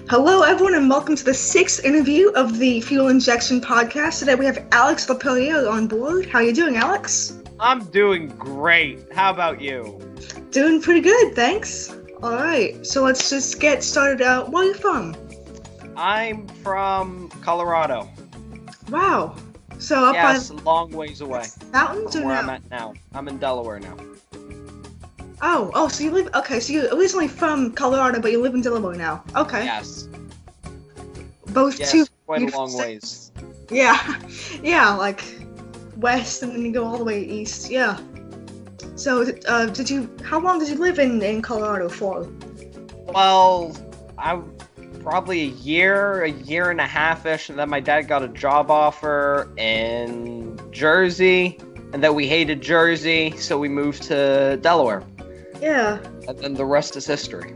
Hello, everyone, and welcome to the sixth interview of the Fuel Injection podcast. Today we have Alex Laperriere on board. How are you doing, Alex? I'm doing great. How about you? Doing pretty good, thanks. All right, so let's just get started out. Where are you from? I'm from Colorado. Wow. So up Yes, by a long ways away mountains from or where no? I'm at now. I'm in Delaware now. Oh, so you live. Okay, so you're originally from Colorado, but you live in Delaware now. Okay. Yes. Both Yes, two. quite a beautiful long states. ways. Yeah, yeah, like west, and then you go all the way east. Yeah. So, How long did you live in Colorado for? Well, I probably a year and a half-ish, and then my dad got a job offer in Jersey, and then we hated Jersey, so we moved to Delaware. Yeah. And then the rest is history.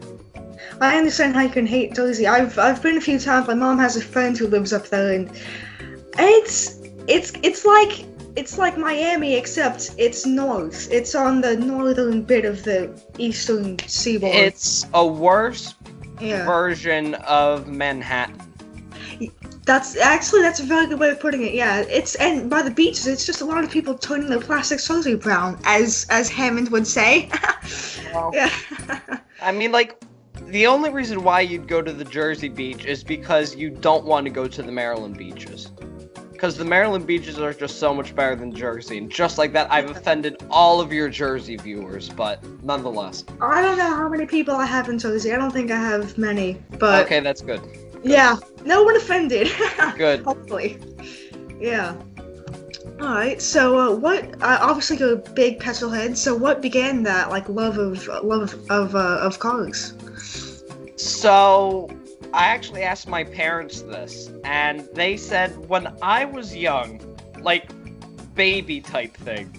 I understand how you can hate Jersey. I've been a few times. My mom has a friend who lives up there, and it's like Miami, except it's north. It's on the northern bit of the eastern seaboard. It's a worse Yeah. version of Manhattan. That's a very good way of putting it. Yeah, and by the beaches, it's just a lot of people turning their plastic surgery brown, as Hammond would say. Well, Yeah. I mean, like, the only reason why you'd go to the Jersey beach is because you don't want to go to the Maryland beaches. Because the Maryland beaches are just so much better than Jersey. And just like that, I've offended all of your Jersey viewers, but nonetheless. I don't know how many people I have in Jersey. I don't think I have many, but Okay, that's good. yeah, no one offended. Good. Hopefully. Yeah. All right. So, obviously you're a big petrol head. So, what began that love of cars? So, I actually asked my parents this, and they said when I was young, like, baby type thing,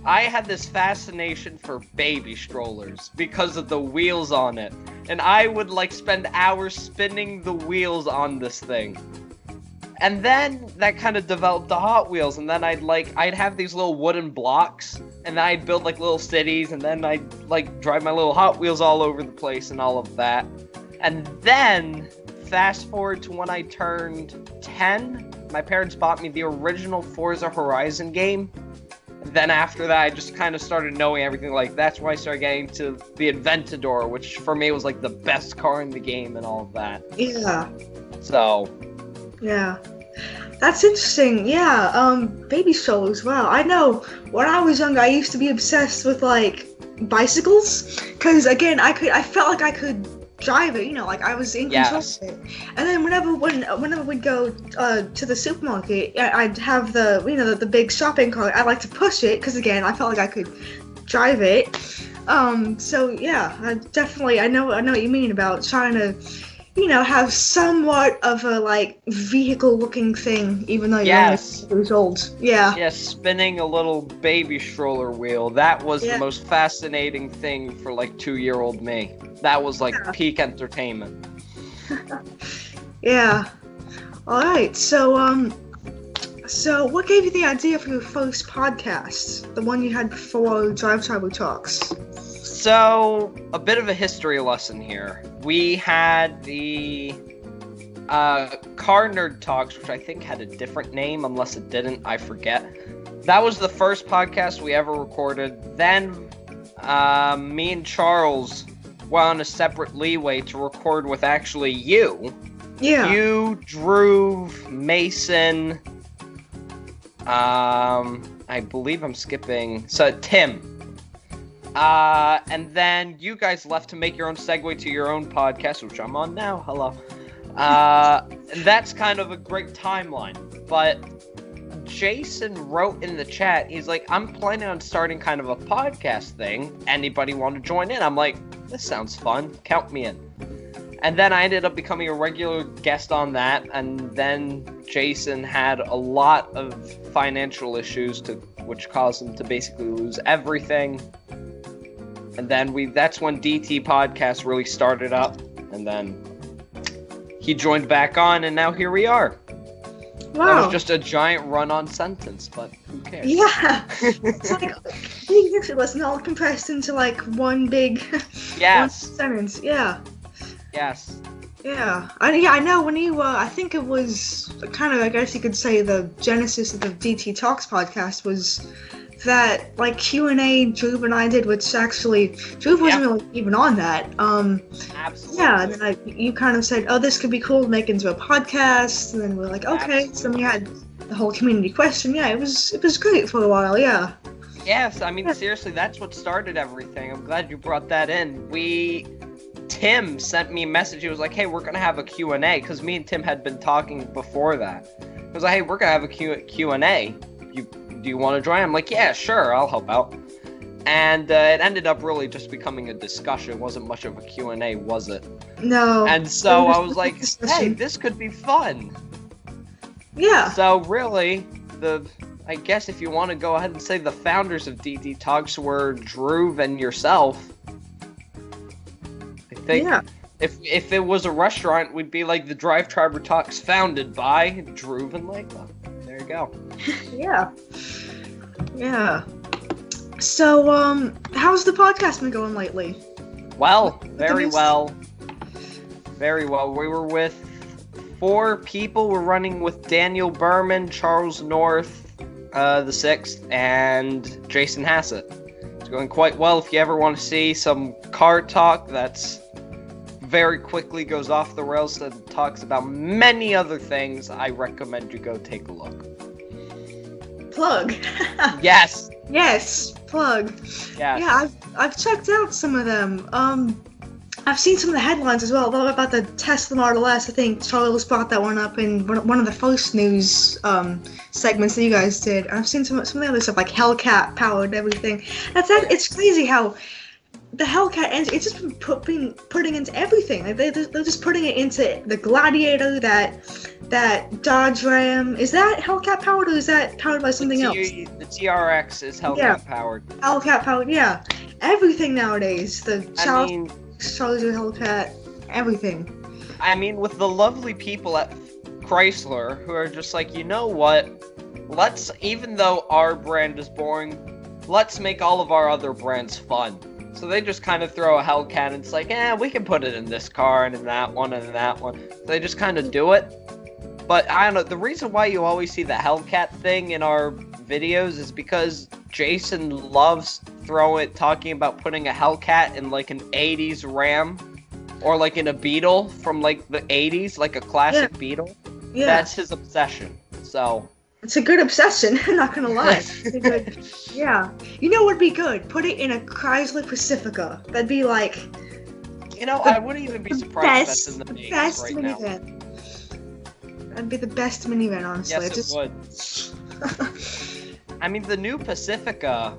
I had this fascination for baby strollers because of the wheels on it. And I would, spend hours spinning the wheels on this thing. And then that kind of developed the Hot Wheels, and then I'd have these little wooden blocks, and then I'd build, little cities, and then I'd, drive my little Hot Wheels all over the place and all of that. And then, fast forward to when I turned 10, my parents bought me the original Forza Horizon game. And then after that, I just kind of started knowing everything. That's where I started getting to the Aventador, which for me was the best car in the game and all of that. Yeah. So. Yeah. That's interesting. Yeah. Baby strollers. Wow. I know. When I was younger, I used to be obsessed with bicycles, because again, I felt like I could drive it, I was in control Yes. of it. And then whenever we'd go to the supermarket, I'd have the big shopping cart. I like to push it because again, I felt like I could drive it. So yeah, I know what you mean about trying to, have somewhat of a vehicle looking thing, even though you're Yes. only 8 years old. Yeah. Yeah, spinning a little baby stroller wheel. That was Yeah. the most fascinating thing for 2-year-old me. That was Yeah. peak entertainment. Yeah. All right. So what gave you the idea for your first podcast, the one you had before Drive Travel Talks? So, a bit of a history lesson here. We had the Car Nerd Talks, which I think had a different name, unless it didn't, I forget. That was the first podcast we ever recorded. Then, me and Charles went on a separate leeway to record with actually you. Yeah. You, Drew, Mason, I believe I'm skipping, so Tim. And then you guys left to make your own segue to your own podcast, which I'm on now. Hello. And that's kind of a great timeline. But Jason wrote in the chat, he's like, I'm planning on starting kind of a podcast thing. Anybody want to join in? I'm like, this sounds fun. Count me in. And then I ended up becoming a regular guest on that. And then Jason had a lot of financial issues which caused him to basically lose everything. And then that's when DT Podcast really started up. And then he joined back on, and now here we are. Wow. That was just a giant run-on sentence, but who cares? Yeah. It's big history lesson all compressed into one big Yes. one sentence. Yeah. Yes. Yeah, I know when you, I think it was kind of, I guess you could say the genesis of the DT Talks podcast was that, like, Q&A Drew and I did, which actually, Drew wasn't really even on that. Absolutely. Yeah, and then you kind of said, oh, this could be cool to make into a podcast, and then we're like, okay, so then we had the whole community question. Yeah, it was great for a while, yeah. Yes, I mean, seriously, that's what started everything. I'm glad you brought that in. Tim sent me a message. He was like, hey, we're going to have a Q&A, because me and Tim had been talking before that. He was like, hey, we're going to have a Q&A. Do you want to join? I'm like, yeah, sure, I'll help out. And it ended up really just becoming a discussion. It wasn't much of a Q&A, was it? No. And so I was like, hey, this could be fun. Yeah. So really, I guess if you want to go ahead and say the founders of DD Talks were Drew and yourself. I think if it was a restaurant, we'd be like the Drive Triber Talks founded by Drew and Layla. There you go. Yeah. Yeah. So, how's the podcast been going lately? Well, very well. Very well. We were with 4 people. We're running with Daniel Berman, Charles North, the 6th, and Jason Hassett. It's going quite well. If you ever want to see some car talk that's very quickly goes off the rails and talks about many other things, I recommend you go take a look. Plug. Yes. Yes, plug. Yes. Yeah, I've checked out some of them. I've seen some of the headlines as well. About the Tesla Model S. I think Charles brought that one up in one of the first news segments that you guys did. I've seen some of the other stuff, like Hellcat powered everything. It's crazy how the Hellcat engine, it's just been putting into everything. Like they're just putting it into the Gladiator, that Dodge Ram. Is that Hellcat powered, or is that powered by something else? The TRX is Hellcat powered. Hellcat powered, yeah. Everything nowadays. The Charger Hellcat, everything. I mean, with the lovely people at Chrysler who are just like, you know what? Even though our brand is boring, let's make all of our other brands fun. So they just kind of throw a Hellcat and it's like, we can put it in this car and in that one and in that one. So they just kind of do it. But I don't know, the reason why you always see the Hellcat thing in our videos is because Jason loves talking about putting a Hellcat in like an 80s Ram or like in a Beetle from like the 80s, like a classic Beetle. Yeah. That's his obsession. So it's a good obsession, I'm not gonna lie. Yeah. You know what would be good? Put it in a Chrysler Pacifica. That'd be like... You know, I wouldn't even be surprised if that's in the names right minivan. Now. That'd be the best minivan, honestly. Yes, it would. I mean, the new Pacifica,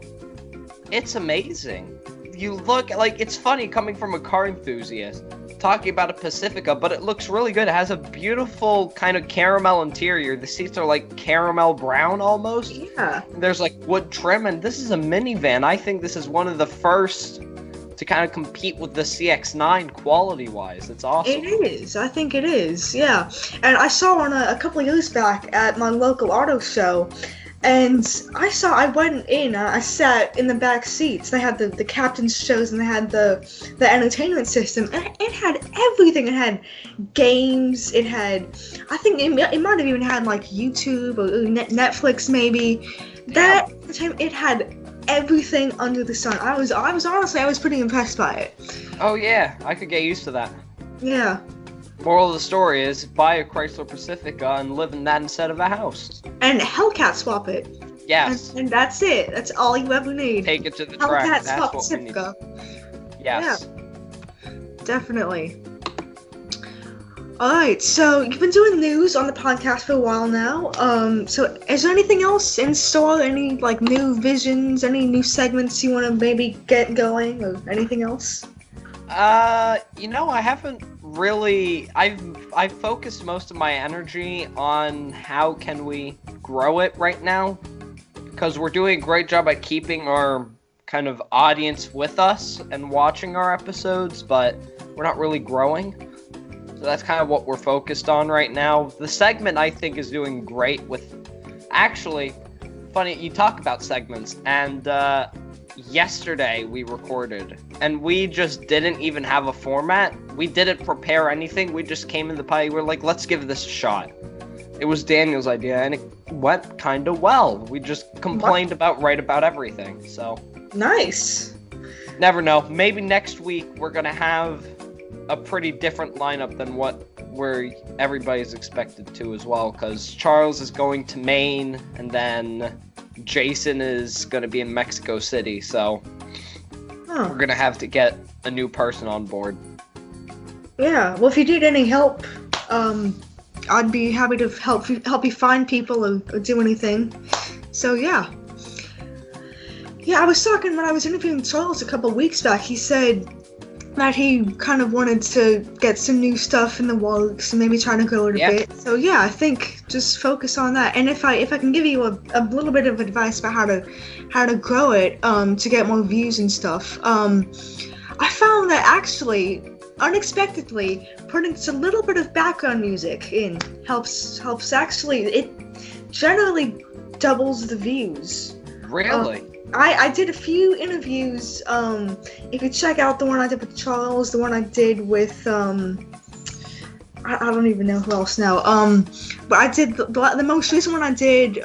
it's amazing. You look, like, it's funny coming from a car enthusiast, talking about a Pacifica, but it looks really good. It has a beautiful kind of caramel interior. The seats are like caramel brown almost. Yeah. There's like wood trim, and this is a minivan. I think this is one of the first to kind of compete with the CX-9 quality-wise. It's awesome. It is. I think it is, yeah. And I saw one a couple of years back at my local auto show, and I went in, I sat in the back seats. They had the captain's shows, and they had the entertainment system, and it had everything. It had games, it had, I think it might have even had like YouTube or Netflix maybe. That time it had everything under the sun. I was honestly pretty impressed by it. Oh yeah, I could get used to that. Yeah. Moral of the story is buy a Chrysler Pacifica and live in that instead of a house. And Hellcat swap it. Yes. And that's it. That's all you ever need. Take it to the track. Hellcat That's swap what Pacifica. we need. Yes. Yeah. Definitely. Alright, so you've been doing news on the podcast for a while now. So is there anything else in store? Any like new visions, any new segments you want to maybe get going, or anything else? You know, I haven't really. I've focused most of my energy on how can we grow it right now, because we're doing a great job at keeping our kind of audience with us and watching our episodes, but we're not really growing. So that's kind of what we're focused on right now. The segment, I think, is doing great with... Actually, funny, you talk about segments, and yesterday we recorded, and we just didn't even have a format. We didn't prepare anything. We just came in the party. We're like, let's give this a shot. It was Daniel's idea, and it went kind of well. We just complained about everything, so. Nice. Never know. Maybe next week we're gonna have a pretty different lineup than where everybody's expected to as well, because Charles is going to Maine, and then Jason is gonna be in Mexico City, so we're gonna have to get a new person on board. Yeah, well, if you need any help, I'd be happy to help you find people or do anything. So yeah. Yeah, I was talking when I was interviewing Charles a couple weeks back. He said that he kind of wanted to get some new stuff in the works and maybe trying to grow it a bit. So yeah, I think just focus on that. And if I can give you a little bit of advice about how to grow it to get more views and stuff, I found that actually unexpectedly putting just a little bit of background music in helps. Actually, it generally doubles the views. Really? I did a few interviews. If you check out the one I did with Charles, the one I did with I don't even know who else now. But I did the most recent one I did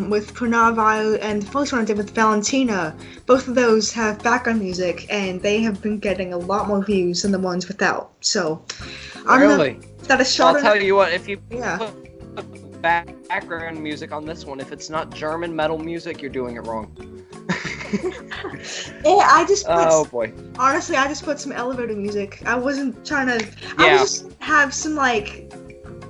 with Pranav and the first one I did with Valentina. Both of those have background music, and they have been getting a lot more views than the ones without. So, I don't know if that is short. I'll tell you what, if you put background music on this one, if it's not German metal music, you're doing it wrong. Yeah, I just put, oh boy. Honestly, I just put some elevator music. I wasn't trying to. I was just have some like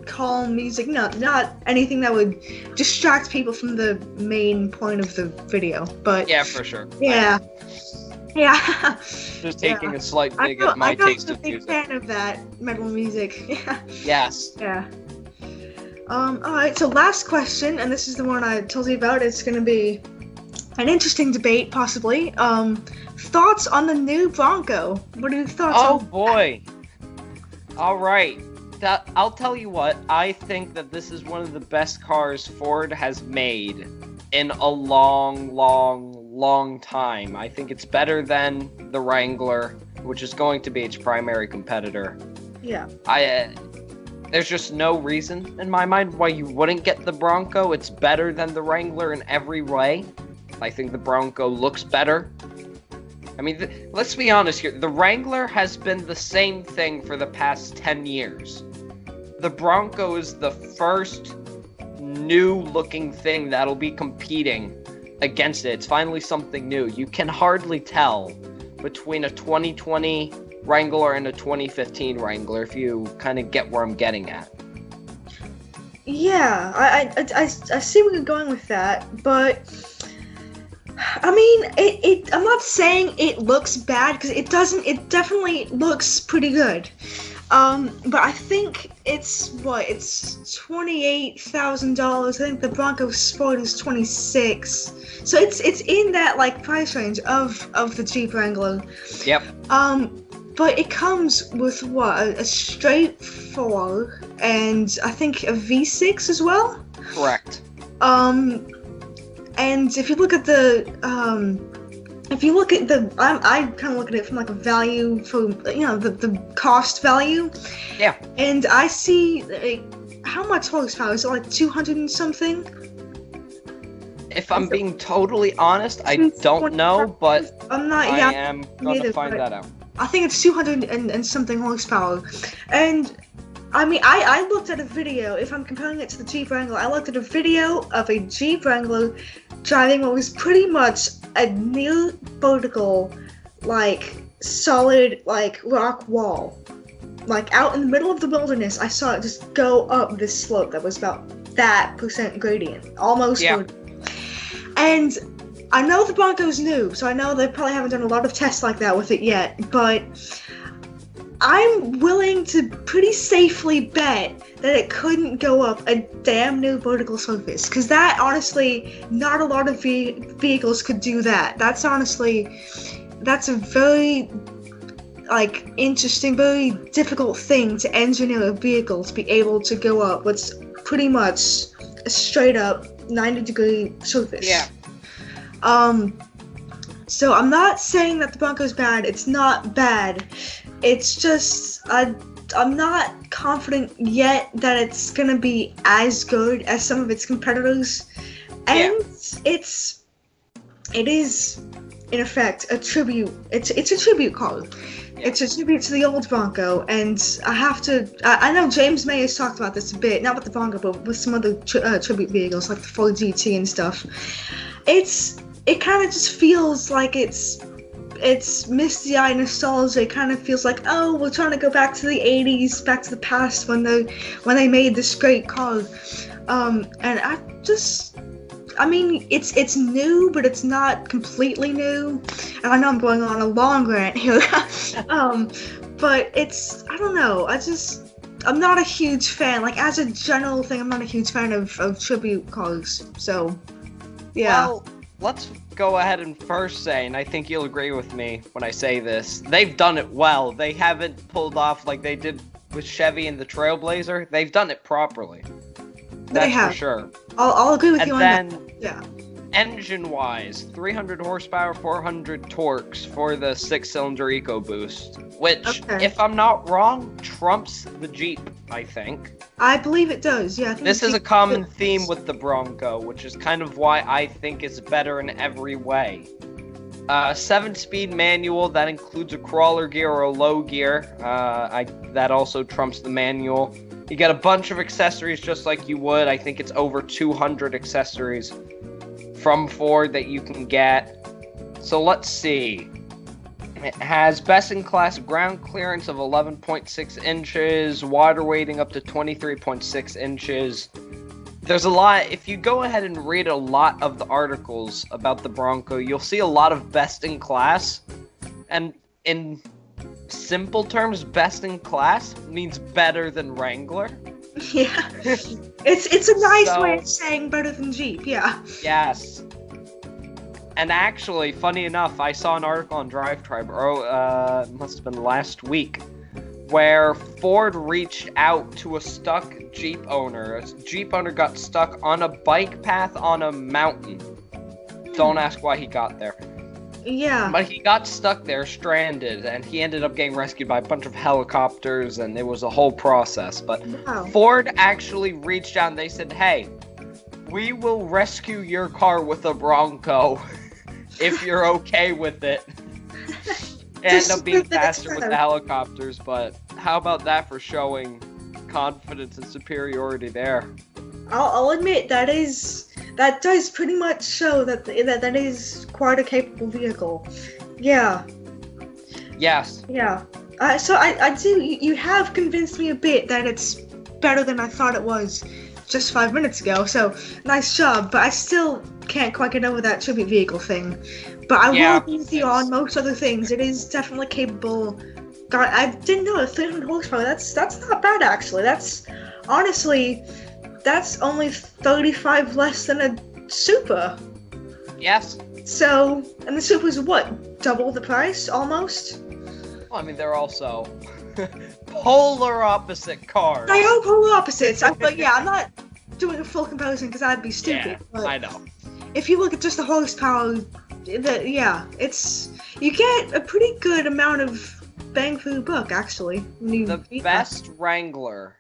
calm music. No, not anything that would distract people from the main point of the video. But yeah, for sure. Yeah. Yeah. Just taking a slight dig at my taste of music. I'm a big fan of that metal music. Yeah. Yes. Yeah. Alright, so last question, and this is the one I told you about. It's going to be an interesting debate, possibly. Thoughts on the new Bronco? What are your thoughts on that? Oh boy. Alright. I'll tell you what, I think that this is one of the best cars Ford has made in a long time. I think it's better than the Wrangler, which is going to be its primary competitor. Yeah. There's just no reason in my mind why you wouldn't get the Bronco. It's better than the Wrangler in every way. I think the Bronco looks better. I mean, let's be honest here. The Wrangler has been the same thing for the past 10 years. The Bronco is the first new-looking thing that'll be competing against it. It's finally something new. You can hardly tell between a 2020 Wrangler and a 2015 Wrangler, if you kind of get where I'm getting at. Yeah, I see where you're going with that, but I mean, I'm not saying it looks bad, because it doesn't. It definitely looks pretty good. But I think it's $28,000. I think the Bronco Sport is $26,000. So it's in that like price range of the Jeep Wrangler. Yep. But it comes with a straight 4 and I think a V6 as well. Correct. And if you look at the I kind of look at it from like a value for the cost value. Yeah. And I see like, how much horsepower is it, like 200 and something? If I'm being totally honest, I don't know, but I am gonna find that out. I think it's 200 and something horsepower. And I mean, I looked at a video, if I'm comparing it to the Jeep Wrangler, I looked at a video of a Jeep Wrangler driving what was pretty much a near vertical, like, solid, like, rock wall. Like, out in the middle of the wilderness, I saw it just go up this slope that was about that % gradient. Almost. Yeah. And I know the Bronco's new, so I know they probably haven't done a lot of tests like that with it yet, but I'm willing to pretty safely bet that it couldn't go up a damn new vertical surface, because that, honestly, not a lot of vehicles could do that. That's a very, like, interesting, very difficult thing to engineer a vehicle to be able to go up what's pretty much a straight up 90-degree surface. Yeah. So I'm not saying that the Bronco's bad. It's not bad. It's just I'm not confident yet that it's gonna be as good as some of its competitors, and it is in effect a tribute. It's a tribute car. It's a tribute to the old Bronco, and I know James May has talked about this a bit, not with the Bronco, but with some other tribute vehicles like the Ford GT and stuff. It kind of just feels like it's misty-eyed nostalgia. It kind of feels like, oh, we're trying to go back to the 80s, back to the past when they made this great car. And I mean, it's new, but it's not completely new. And I know I'm going on a long rant here. But I don't know. I'm not a huge fan. Like, as a general thing, I'm not a huge fan of tribute cars. So, yeah. Well, let's go ahead and first say, and I think you'll agree with me when I say this, they've done it well. They haven't pulled off like they did with Chevy and the Trailblazer. They've done it properly. That's for sure. I'll agree with you on that. Yeah. Engine-wise, 300 horsepower, 400 torques for the 6-cylinder EcoBoost, which, if I'm not wrong, trumps the Jeep, I think. I believe it does, yeah. I think this is a common theme with the Bronco, which is kind of why I think it's better in every way. 7-speed manual, that includes a crawler gear or a low gear. That also trumps the manual. You get a bunch of accessories just like you would. I think it's over 200 accessories from Ford that you can get. So let's see. It has best-in-class ground clearance of 11.6 inches, water weighting up to 23.6 inches. There's a lot. If you go ahead and read a lot of the articles about the Bronco, you'll see a lot of best-in-class. And in simple terms, best-in-class means better than Wrangler. Yeah. It's a nice way of saying better than Jeep, yeah. Yes. And actually, funny enough, I saw an article on Drive Tribe, must have been last week, where Ford reached out to a stuck Jeep owner. A Jeep owner got stuck on a bike path on a mountain. Don't ask why he got there. Yeah. But he got stuck there, stranded, and he ended up getting rescued by a bunch of helicopters, and it was a whole process. But Ford actually reached out and they said, hey, we will rescue your car with a Bronco if you're okay with it. It ended up being faster with the helicopters, but how about that for showing confidence and superiority there? I'll admit that does pretty much show that is quite a capable vehicle. Yeah. Yes. Yeah. So I do. You have convinced me a bit that it's better than I thought it was just 5 minutes ago. So nice job. But I still can't quite get over that tribute vehicle thing. But I will agree with you on most other things. It is definitely capable. God, I didn't know 300 horsepower. That's not bad actually. That's honestly. That's only 35 less than a Super. Yes. So, and the Super's what? Double the price, almost? Well, I mean, they're also polar opposite cars. They are polar opposites. But yeah, I'm not doing a full comparison because I'd be stupid. Yeah, but I know. If you look at just the horsepower, you get a pretty good amount of bang for the buck, actually. The best Wrangler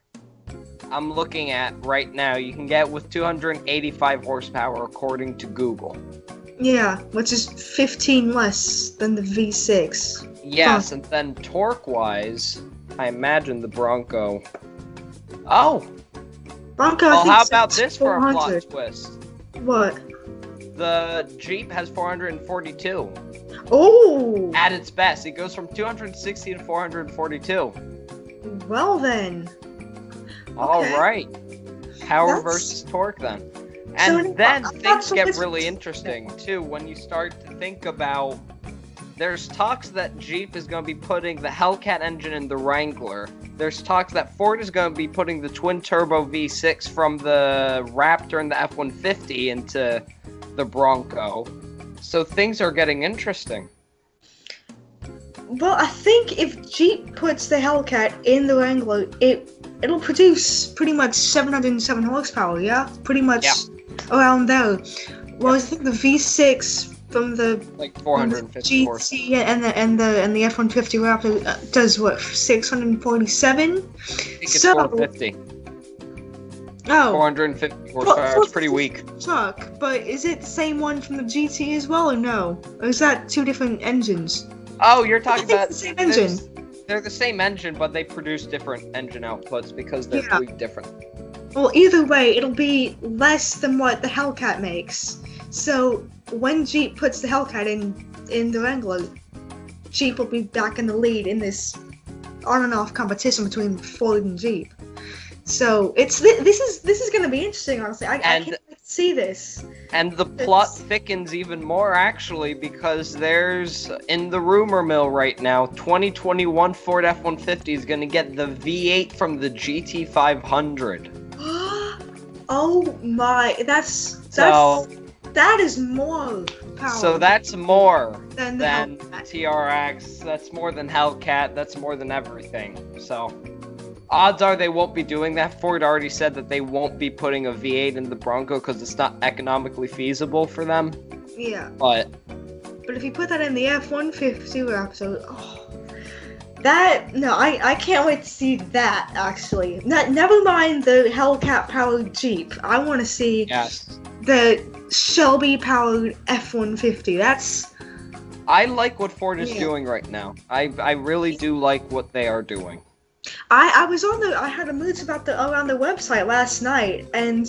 I'm looking at right now, you can get with 285 horsepower according to Google. Yeah, which is 15 less than the V6. Yes, and then torque-wise, I imagine the Bronco. Oh! Bronco, well, how about this for a plot twist? What? The Jeep has 442. Oh! At its best. It goes from 260 to 442. Well then. All right. Power versus torque then. And then things get really interesting too when you start to think about there's talks that Jeep is going to be putting the Hellcat engine in the Wrangler. There's talks that Ford is going to be putting the twin turbo V6 from the Raptor and the F-150 into the Bronco. So things are getting interesting. Well, I think if Jeep puts the Hellcat in the Wrangler, it'll produce pretty much 707 horsepower, yeah? Pretty much around there. Well, I think the V6 Like from the 450 horse. GT and the F-150 Raptor does what, 647? I think it's So 450. oh, 450 horsepower. It's pretty weak. truck, but is it the same one from the GT as well, or no? Or is that two different engines? Oh, you're I talking think about it's the same engine. They're the same engine, but they produce different engine outputs because they're Yeah. tweaked different. Well, either way, it'll be less than what the Hellcat makes. So when Jeep puts the Hellcat in the Wrangler, Jeep will be back in the lead in this on and off competition between Ford and Jeep. So this is going to be interesting, honestly. I can't wait to see this. And the plot thickens even more, actually, because there's, in the rumor mill right now, 2021 Ford F-150 is going to get the V8 from the GT500. Oh my, that is more power. So that's more than than Hellcat. TRX, that's more than Hellcat, that's more than everything. So odds are they won't be doing that. Ford already said that they won't be putting a V8 in the Bronco because it's not economically feasible for them. Yeah. But if you put that in the F-150 Raptor, I can't wait to see that, actually. Never mind the Hellcat-powered Jeep. I want to see the Shelby-powered F-150. I like what Ford is doing right now. I really do like what they are doing. I had a moods around the website last night, and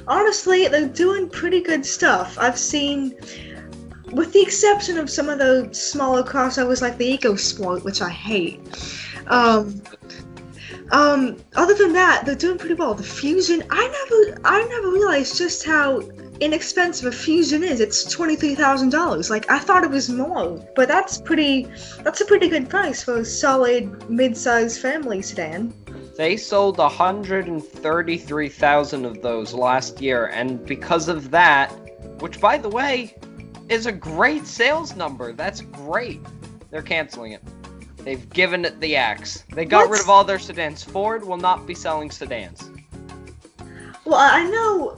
honestly, they're doing pretty good stuff. I've seen, with the exception of some of the smaller crossovers like the EcoSport, which I hate. Other than that, they're doing pretty well. The Fusion, I never realized just how inexpensive a Fusion is. It's $23,000. Like, I thought it was more, but that's a pretty good price for a solid mid-sized family sedan. They sold 133,000 of those last year, and because of that, which by the way is a great sales number. That's great. They're canceling it. They've given it the axe. They got rid of all their sedans. Ford will not be selling sedans. Well, I know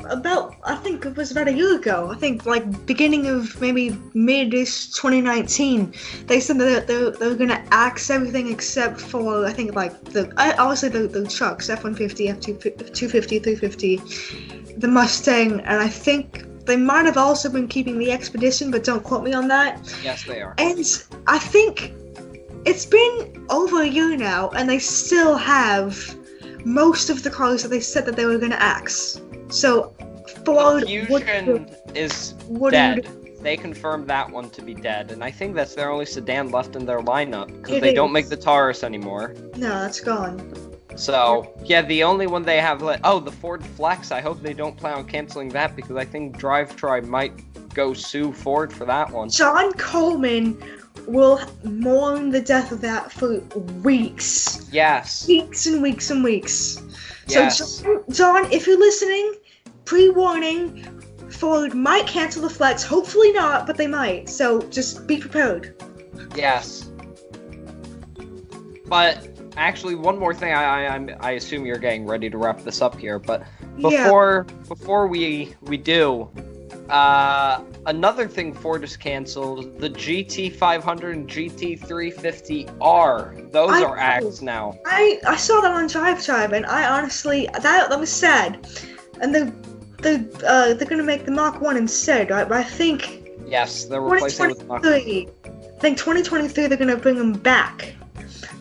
I think it was about a year ago, I think like beginning of maybe mid-ish 2019, they said that they were going to axe everything except for, I think, like, obviously the trucks, F-150, F-250, 350, the Mustang, and I think they might have also been keeping the Expedition, but don't quote me on that. Yes, they are. And I think it's been over a year now, and they still have most of the cars that they said that they were going to axe. So Ford Fusion is dead. They confirmed that one to be dead, and I think that's their only sedan left in their lineup because they don't make the Taurus anymore. No, that's gone. So yeah, the only one they have the Ford Flex. I hope they don't plan on canceling that because I think DriveTry might go sue Ford for that one. John Coleman will mourn the death of that for weeks. Yes. Weeks and weeks and weeks. Yes. So, John, if you're listening, pre-warning, Ford might cancel the Flex. Hopefully not, but they might. So just be prepared. Yes. But actually, one more thing. I assume you're getting ready to wrap this up here, but before we do. Another thing Ford has canceled, the GT500 and GT350R. Those are axed now. I saw that on DriveTrive, and I honestly, that was sad. And they're gonna make the Mach 1 instead, right? But I think... Yes, they're replacing it with Mach 1. I think 2023 they're gonna bring them back.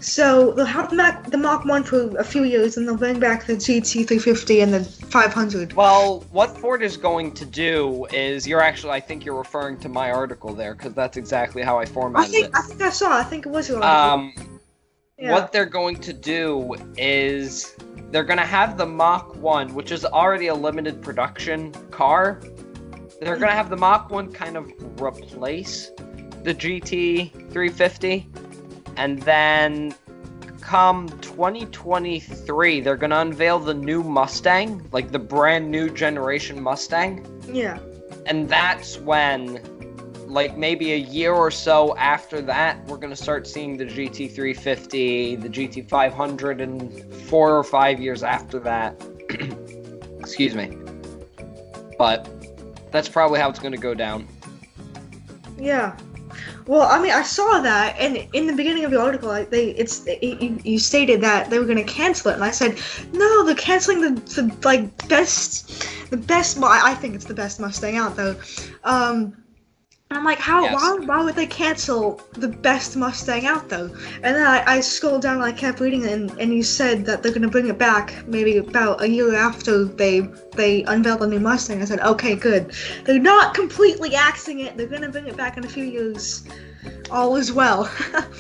So they'll have the Mach 1 for a few years, and they'll bring back the GT350 and the 500. Well, what Ford is going to do is, I think you're referring to my article there, because that's exactly how I formatted it. I think I saw. I think it was your article. What they're going to do is they're going to have the Mach 1, which is already a limited production car. They're going to have the Mach 1 kind of replace the GT350. And then come 2023, they're going to unveil the new Mustang, like the brand new generation Mustang. Yeah. And that's when, like maybe a year or so after that, we're going to start seeing the GT350, the GT500, and 4 or 5 years after that. Excuse me. But that's probably how it's going to go down. Yeah. Well, I mean, I saw that, and in the beginning of the article, you stated that they were gonna cancel it, and I said, no, they're canceling the like best. Well, I think it's the best Mustang out though. And I'm like, how? Yes. Why would they cancel the best Mustang out though? And then I scrolled down and I kept reading it, and you said that they're gonna bring it back maybe about a year after they unveil the new Mustang. I said, okay, good. They're not completely axing it. They're gonna bring it back in a few years. All is well.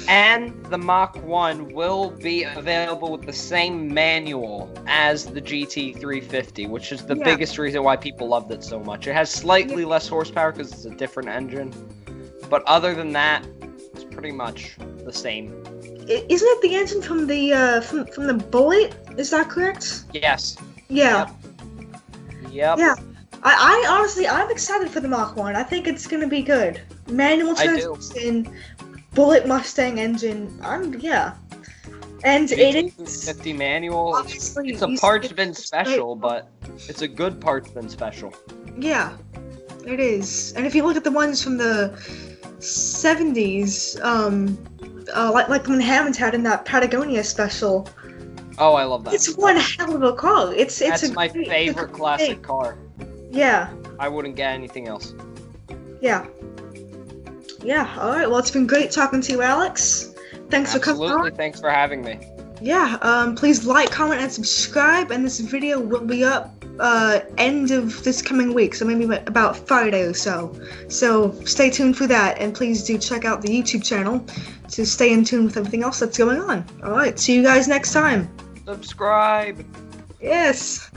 And the Mach 1 will be available with the same manual as the GT350, which is the Yeah. biggest reason why people loved it so much. It has slightly less horsepower because it's a different engine, but other than that, it's pretty much the same. Isn't it the engine from the from the Bullet? Is that correct? Yes. Yeah. Yep. Yeah. I honestly, I'm excited for the Mach 1. I think it's gonna be good. Manual I do. transmission, Bullet Mustang engine. Yeah. And it is GT350 manual. obviously It's a you parts said bin it's special, great. but it's a good parts bin special. Yeah, it is. And if you look at the ones from the 70s, like when Hammond had in that Patagonia special, Oh, I love that. it's one hell of a car. It's That's a my great- it's a favorite great classic thing. car. Yeah. I wouldn't get anything else. Yeah. Yeah, alright, well, it's been great talking to you, Alex. Thanks for coming Absolutely. on. Thanks for having me. Yeah, please like, comment, and subscribe, and this video will be up, end of this coming week, so maybe about Friday or so. So, stay tuned for that, and please do check out the YouTube channel to stay in tune with everything else that's going on. Alright, see you guys next time. Subscribe. Yes!